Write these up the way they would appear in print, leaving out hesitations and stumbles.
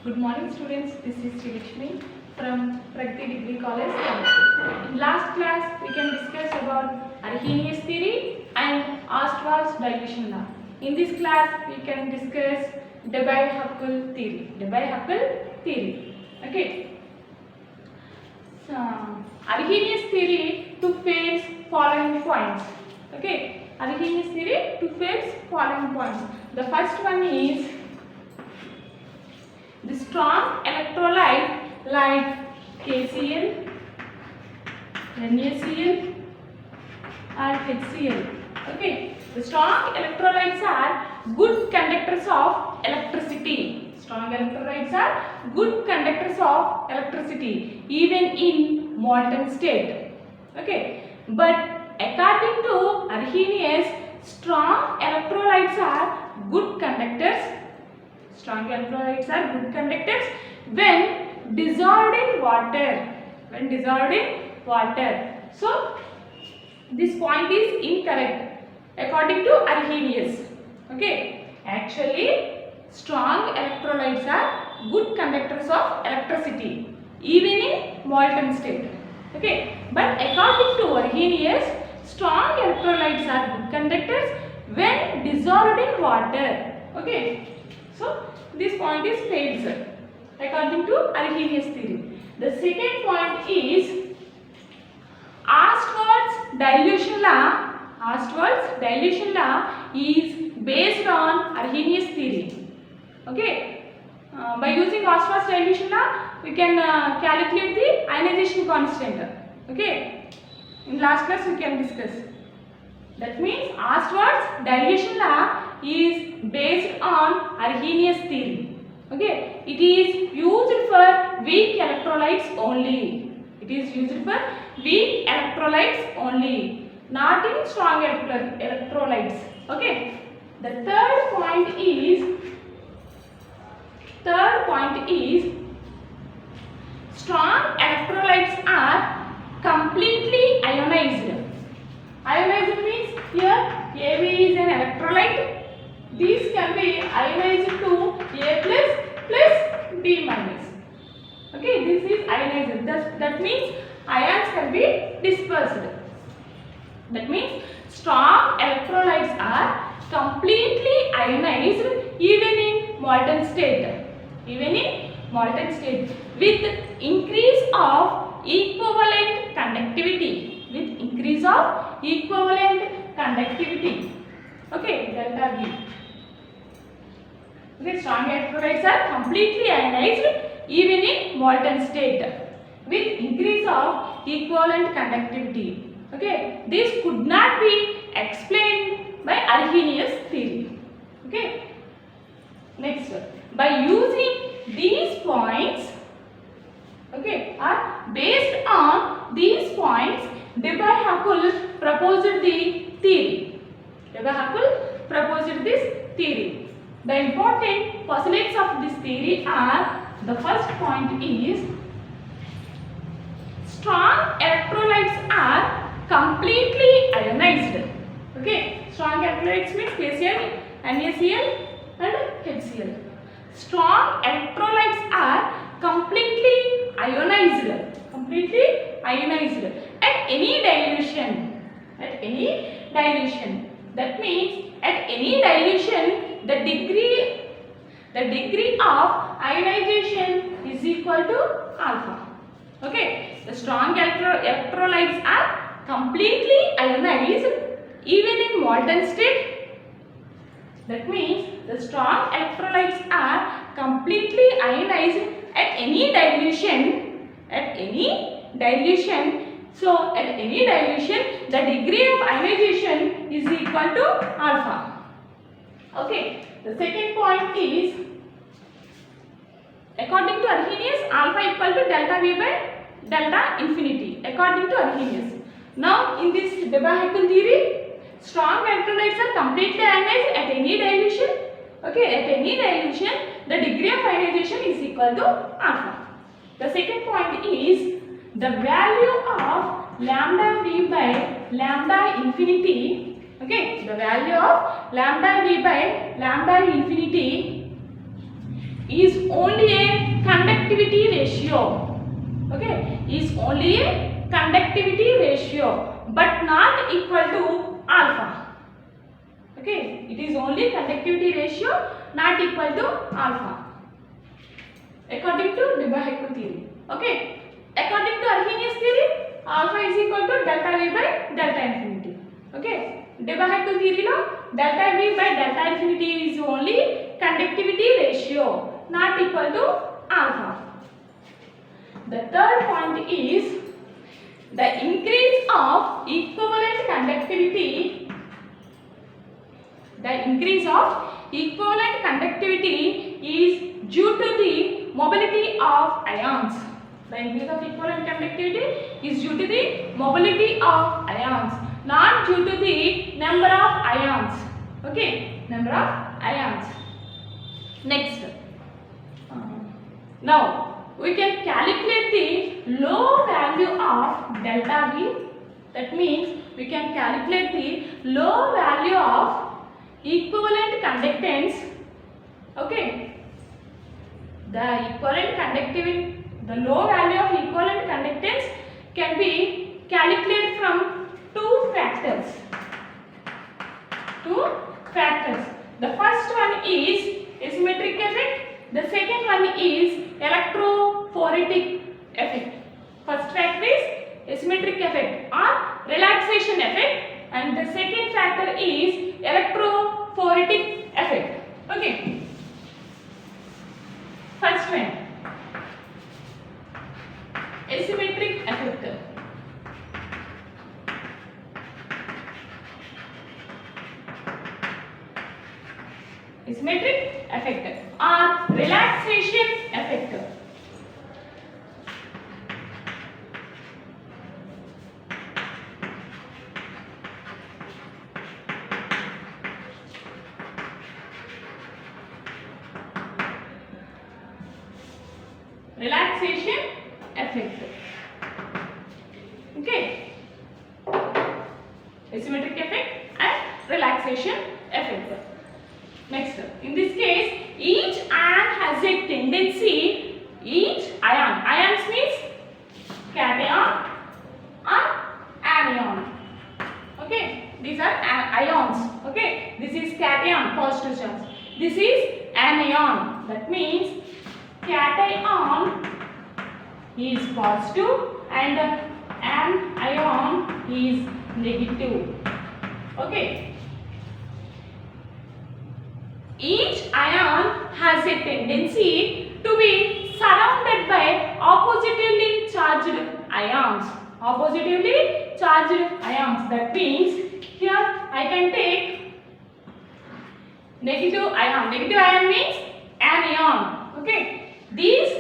Good morning students, this is Srilakshmi from Pragati Degree College, Chennai. In last class we can discuss about Arrhenius theory and Ostwald's dilution law. In this class we can discuss Debye-Huckel theory. Okay. So, Arrhenius theory fulfills following points. Okay. Arrhenius theory fulfills following points. The first one is the strong electrolyte like KCl, NaCl or HCl. Okay, the strong electrolytes are good conductors of electricity. Strong electrolytes are good conductors of electricity even in molten state. Okay, but according to Arrhenius, strong electrolytes are good conductors. Strong electrolytes are good conductors when dissolved in water. So this point is incorrect according to Arrhenius. Okay, actually strong electrolytes are good conductors of electricity even in molten state. Okay, but according to Arrhenius, strong electrolytes are good conductors when dissolved in water. Okay. So, this point is failed according to Arrhenius theory. The second point is Ostwald's dilution law. Ostwald's dilution law is based on Arrhenius theory. Okay. By using Ostwald's dilution law, we can calculate the ionization constant. Okay. In last class, we can discuss. That means Ostwald's dilution law is based on Arrhenius theory. Okay, it is used for weak electrolytes only. It is used for weak electrolytes only, not in strong electrolytes. Okay. The third point is strong electrolytes are completely ionized. Ionized means here Ab is an electrolyte. These can be ionized to A plus B minus. Okay, this is ionized. That means ions can be dispersed. That means strong electrolytes are completely ionized even in molten state. With increase of equivalent conductivity. Okay, delta V. Okay, strong electrolytes are completely ionized even in molten state with increase of equivalent conductivity. Okay, this could not be explained by Arrhenius theory. Okay, next, by using these points, okay, or based on these points, Debye-Huckel proposed the theory. Debye-Huckel proposed this theory. The important postulates of this theory are, the first point is strong electrolytes are completely ionized. Okay, strong electrolytes means KCl, NaCl and HCl. Strong electrolytes are completely ionized at any dilution. That means at any dilution, the degree of ionization is equal to alpha. Okay, the strong electrolytes are completely ionized even in molten state. That means the strong electrolytes are completely ionized at any dilution. So at any dilution, the degree of ionization is equal to alpha. Okay, the second point is, according to Arrhenius, alpha equal to delta V by delta infinity, according to Arrhenius. Now, in this Debye-Huckel theory, strong electrolytes are completely ionized at any dilution. Okay, at any dilution, the degree of ionization is equal to alpha. The second point is, the value of lambda V by lambda infinity. Okay, the value of lambda V by lambda infinity is only a conductivity ratio. Okay, is only a conductivity ratio but not equal to alpha. Okay, it is only conductivity ratio not equal to alpha according to de Broglie theory. Okay, according to Arrhenius theory, alpha is equal to delta V by delta infinity. Okay, de Broglie theory lo delta V by delta infinity is only conductivity ratio not equal to alpha. The third point is the increase of equivalent conductivity. The increase of equivalent conductivity is due to the mobility of ions. The increase of equivalent conductivity is due to the mobility of ions, not due to the number of ions. Okay, number of ions. Next, now we can calculate the low value of delta V. That means we can calculate the low value of equivalent conductance. Okay, the equivalent conductivity, the low value of equivalent conductance can be calculated from two factors. The first one is asymmetric effect. The second one is electrophoretic effect. First factor is asymmetric effect or relaxation effect, and the second factor is electrophoretic effect. Okay, first one, asymmetric effect. Asymmetric effect or relaxation effect. Relaxation effect. Okay, asymmetric effect and relaxation effect. Next, in this case, each ion has a tendency, ions means cation or anion. Okay, these are ions. Okay, this is cation, positive charge. This is anion. That means cation is positive and anion is negative. Okay, each ion has a tendency to be surrounded by oppositively charged ions. Oppositively charged ions. That means here I can take negative ion. Negative ion means anion. Okay, these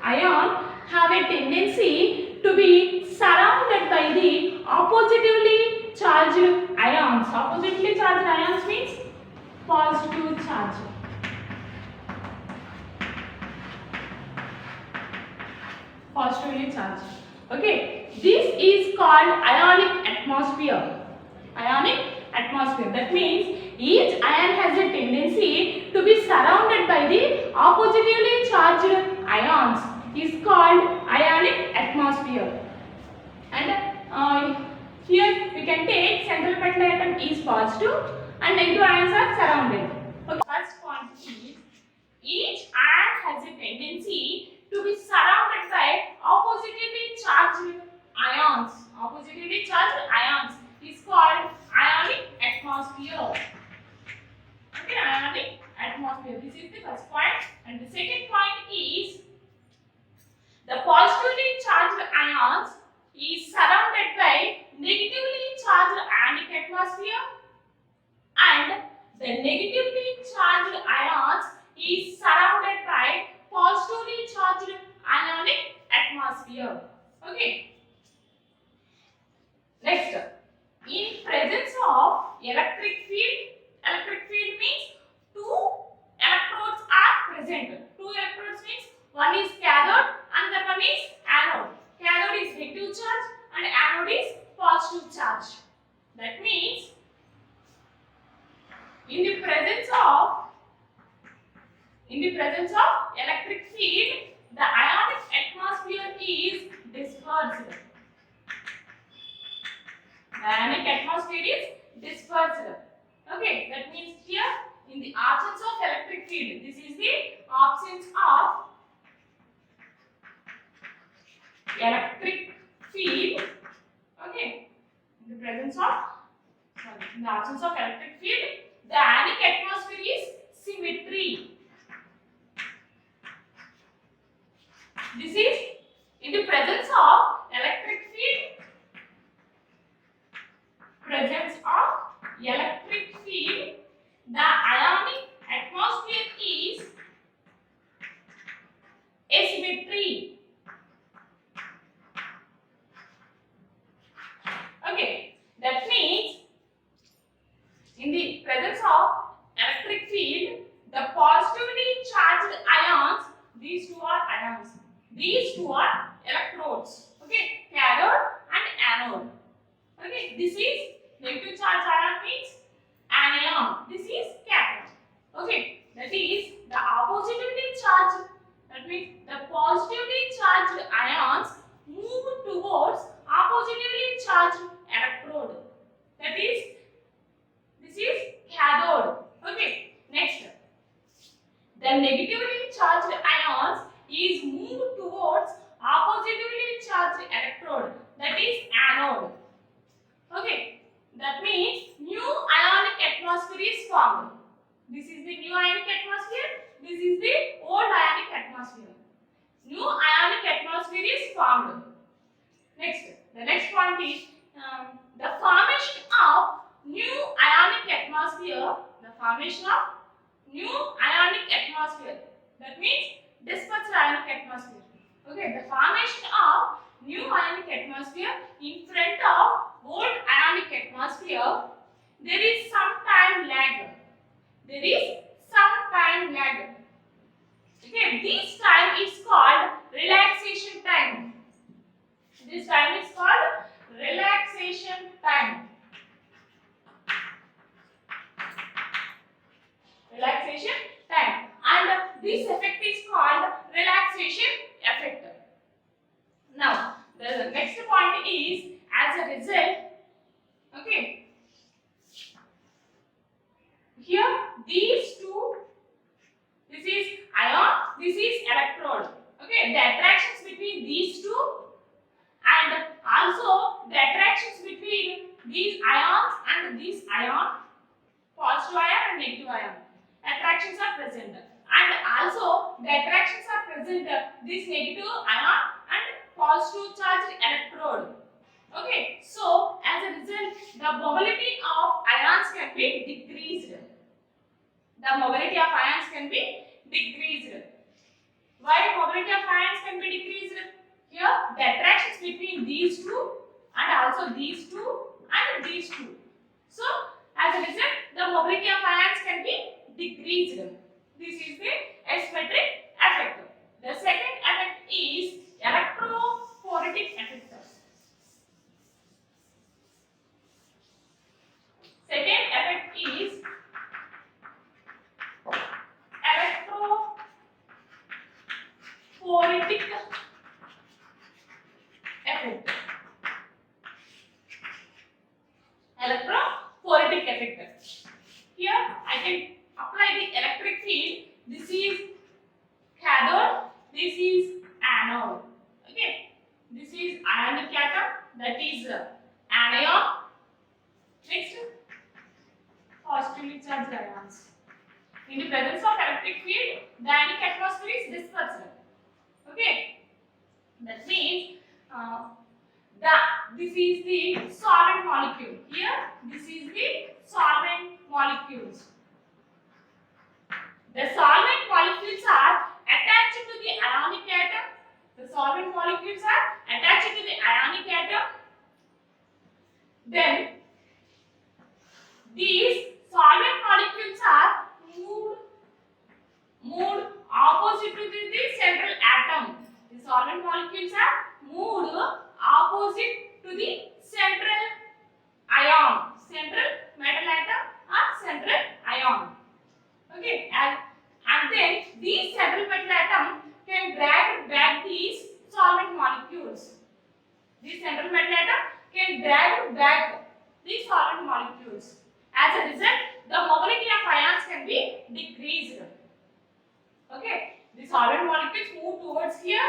ions have a tendency to be surrounded by the oppositively charged ions. Oppositively charged ions means positive charge. Positively charged. Okay, this is called ionic atmosphere. Ionic atmosphere. That means each ion has a tendency to be surrounded by the oppositively charged ions. Is called ionic atmosphere. And here we can take central metal atom is positive and negative ions are surrounded. Okay. First point is each ion has a tendency to be surrounded by oppositively charged ions. Oppositively charged ions is called ionic atmosphere. Okay, ionic atmosphere. This is the first point. And the second point is the positively charged ions is surrounded by negatively charged ionic atmosphere, and the negatively charged ions is surrounded by positively charged ionic atmosphere. Okay. Next, in presence of electric field means two electrodes are present. Two electrodes means one is cathode and the one is anode. Cathode is negative charge and anode is positive charge. That means in the presence of field, the ionic atmosphere is dispersed. The ionic atmosphere is dispersed. Okay, that means here in the absence of electric field, this is the absence of electric field. Okay, in the presence of, in the absence of electric field, the ionic atmosphere is symmetry. This is in the presence of electric field. Presence of electric field, the ionic atmosphere is asymmetry. Okay, that means in the presence of electric field, the positively charged ions, these two are ions, these two are electrodes. Okay, cathode and anode. Okay, this is negative charge ion means anion. This is cathode. Okay, that is the oppositively charged. That means the positively charged ions move towards oppositively charged electrode. That is, this is cathode. Okay, next. The negatively charged ions is moved towards oppositively charged electrode. That is anode. Okay, that means new ionic atmosphere is formed. This is the new ionic atmosphere. This is the old ionic atmosphere. New ionic atmosphere is formed. Next, the next point is the formation of new ionic atmosphere. The formation of new ionic atmosphere. That means dispersed ionic atmosphere. Okay, the formation of new ionic atmosphere in front of old ionic atmosphere, there is some time lag. There is some time lag. Okay, this time is called relaxation time. This time is called relaxation time. Relaxation time. And this effect is called relaxation effect. Now, the next point is, as a result, okay, here these two, this is ion, this is electrode. Okay, the attractions between these two and also the attractions between these ions and this ion, positive ion and negative ion, attractions are present. And also the attractions are present, this negative ion and positive charged electrode. Okay, so as a result, the mobility of ions can be decreased. The mobility of ions can be decreased. Why mobility of ions can be decreased? Here, the attractions between these two and also these two and these two. So, as a result, the mobility of ions can be decreased. This is the asymmetric effect. The second effect is electrophoretic effect. Second effect is electrophoretic effect. Electrophoretic effect. Here I can apply the electric field. This is cathode, this is anode. Okay, this is ionic atom, that is anion. Next, positively charged ions. In the presence of electric field, the ionic atmosphere is dispersed. Okay, that means this is the solvent molecule. Here, this is the solvent molecules. The solvent molecules are attached to the ionic atom. The solvent molecules are attached to the ionic atom. Then these solvent molecules are moved opposite to the central atom. The solvent molecules are moved opposite to the central ion, central metal atom or central ion. Okay, and then these central metal atom can drag back these solvent molecules. This central metal atom can drag back the solvent molecules. As a result, the mobility of ions can be decreased. Okay, the solvent molecules move towards here.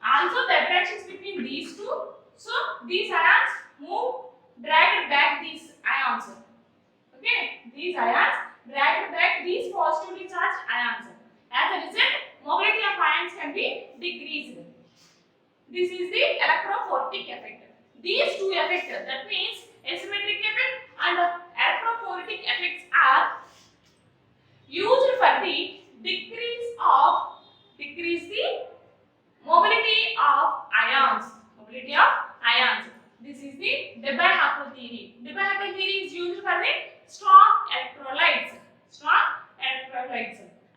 Also, the attractions between these two. So, these ions move, drag back these ions. Okay, these ions drag back these positively charged ions. As a result, mobility of ions can be decreased. This is the electrophoretic effect. These two effects, that means asymmetric effect and electrophoretic effects, are used for the decrease the mobility of ions. Mobility of ions. This is the Debye-Hackl theory. Debye-Hackl theory is used for the strong electrolytes.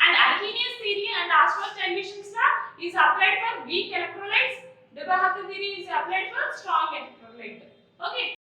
And Arrhenius theory and Ostwald's dilution law is applied for weak electrolytes. Debye-Hackl theory is applied for strong